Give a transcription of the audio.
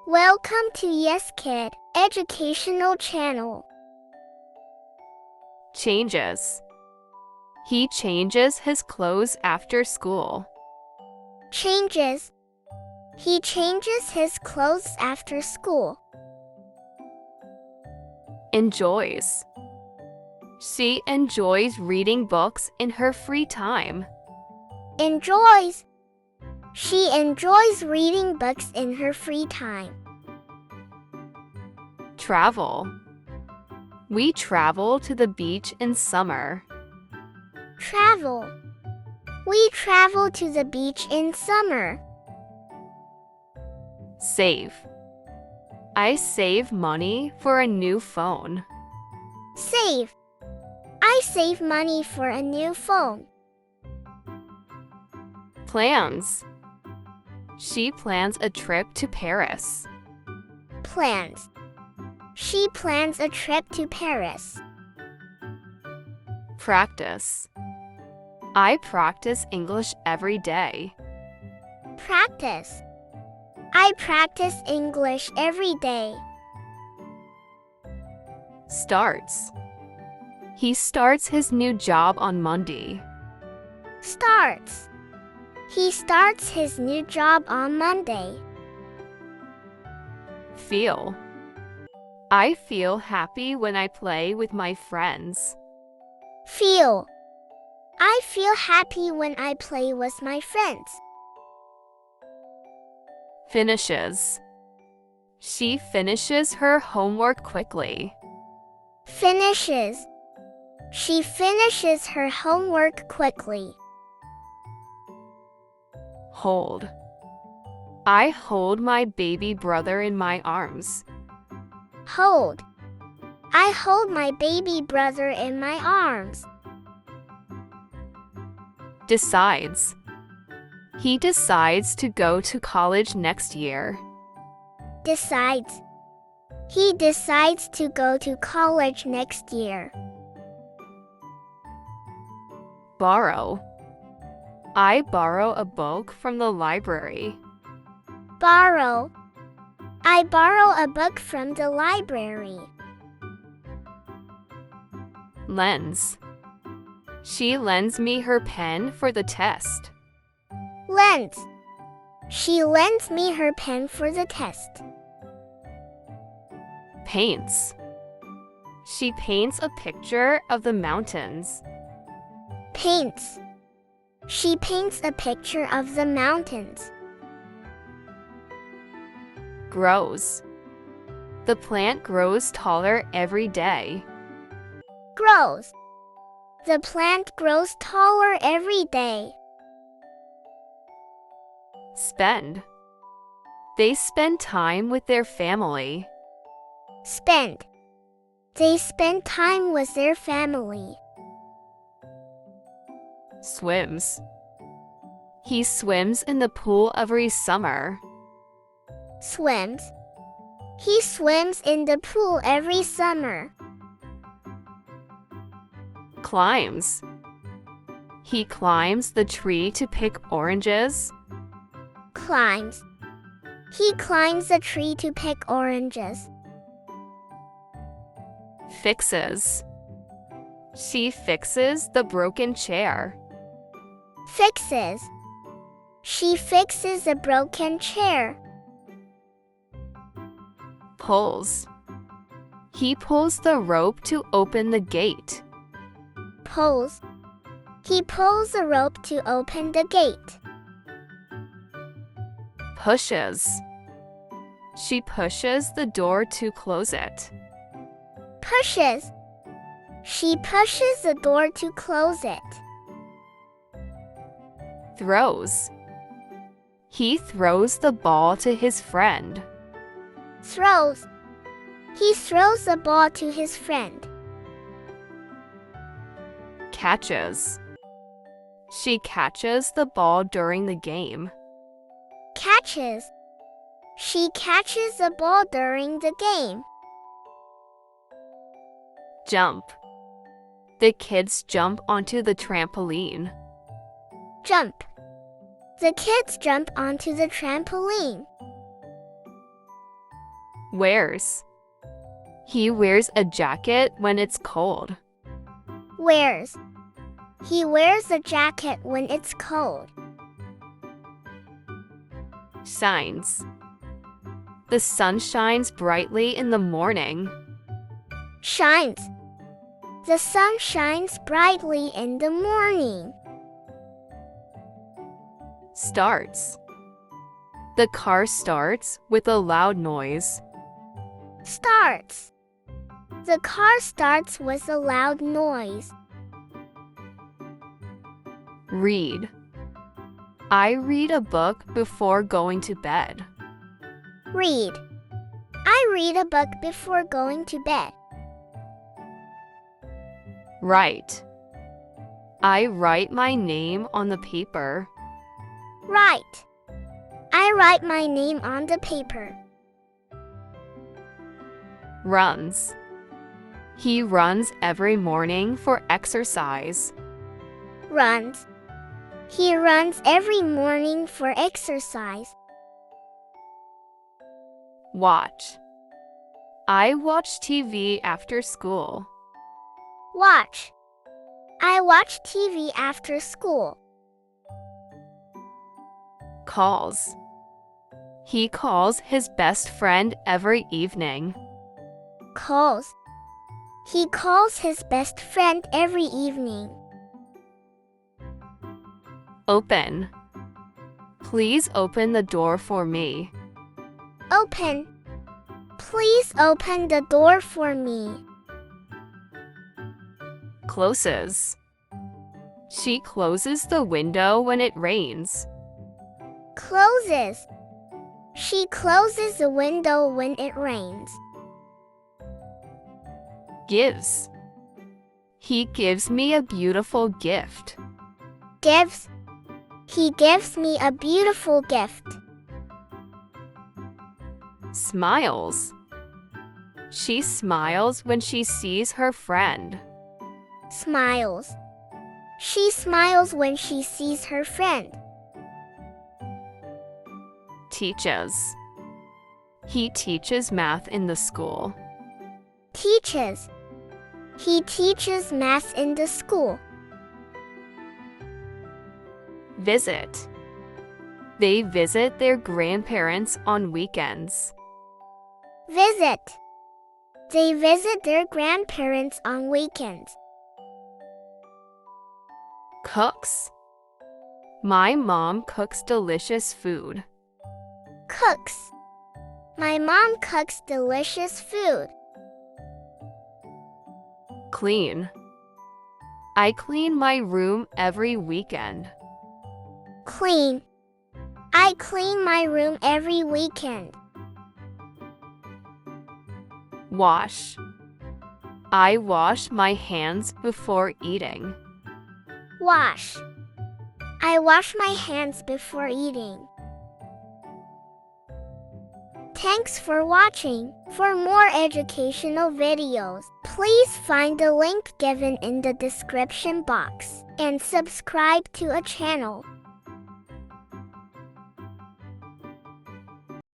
Welcome to Yes Kid Educational Channel. Changes. He changes his clothes after school. Changes. He changes his clothes after school. Enjoys. She enjoys reading books in her free time. Enjoys. She enjoys reading books in her free time. Travel. We travel to the beach in summer. Travel. We travel to the beach in summer. Save. I save money for a new phone. Save. I save money for a new phone. Plans. She plans a trip to Paris. Plans. She plans a trip to Paris. Practice. I practice English every day. Practice. I practice English every day. Starts. He starts his new job on Monday. Starts. He starts his new job on Monday. Feel. I feel happy when I play with my friends. Feel. I feel happy when I play with my friends. Finishes. She finishes her homework quickly. Finishes. She finishes her homework quickly. Hold. I hold my baby brother in my arms. Hold. I hold my baby brother in my arms. Decides. He decides to go to college next year. Decides. He decides to go to college next year. Borrow. I borrow a book from the library. Borrow. I borrow a book from the library. Lends. She lends me her pen for the test. Lends. She lends me her pen for the test. Paints. She paints a picture of the mountains. Paints. She paints a picture of the mountains. Grows. The plant grows taller every day. Grows. The plant grows taller every day. Spend. They spend time with their family. Spend. They spend time with their family. Swims. He swims in the pool every summer. Swims. He swims in the pool every summer. Climbs. He climbs the tree to pick oranges. Climbs. He climbs a tree to pick oranges. Fixes. She fixes the broken chair. Fixes. She fixes a broken chair. Pulls. He pulls the rope to open the gate. Pulls. He pulls a rope to open the gate. Pushes. She pushes the door to close it. Pushes. She pushes the door to close it. Throws. He throws the ball to his friend. Throws. He throws the ball to his friend. Catches. She catches the ball during the game. Catches. She catches the ball during the game. Jump. The kids jump onto the trampoline. Jump. The kids jump onto the trampoline. Wears. He wears a jacket when it's cold. Wears. He wears a jacket when it's cold. Shines. The sun shines brightly in the morning. Shines. The sun shines brightly in the morning. Starts. The car starts with a loud noise. Starts. The car starts with a loud noise. Read. I read a book before going to bed. Read. I read a book before going to bed. Write. I write my name on the paper. Write. I write my name on the paper. Runs. He runs every morning for exercise. Runs. He runs every morning for exercise. Watch. I watch TV after school. Watch. I watch TV after school. Calls. He calls his best friend every evening. Calls. He calls his best friend every evening. Open. Please open the door for me. Open. Please open the door for me. Closes. She closes the window when it rains. Closes. She closes the window when it rains. Gives. He gives me a beautiful gift. Gives. He gives me a beautiful gift. Smiles. She smiles when she sees her friend. Smiles. She smiles when she sees her friend. Teaches. He teaches math in the school. Teaches. He teaches math in the school. Visit. They visit their grandparents on weekends. Visit. They visit their grandparents on weekends. Cooks. My mom cooks delicious food. Cooks. My mom cooks delicious food. Clean. I clean my room every weekend. Clean. I clean my room every weekend. Wash. I wash my hands before eating. Wash. I wash my hands before eating. Thanks for watching. For more educational videos, please find the link given in the description box and subscribe to a channel.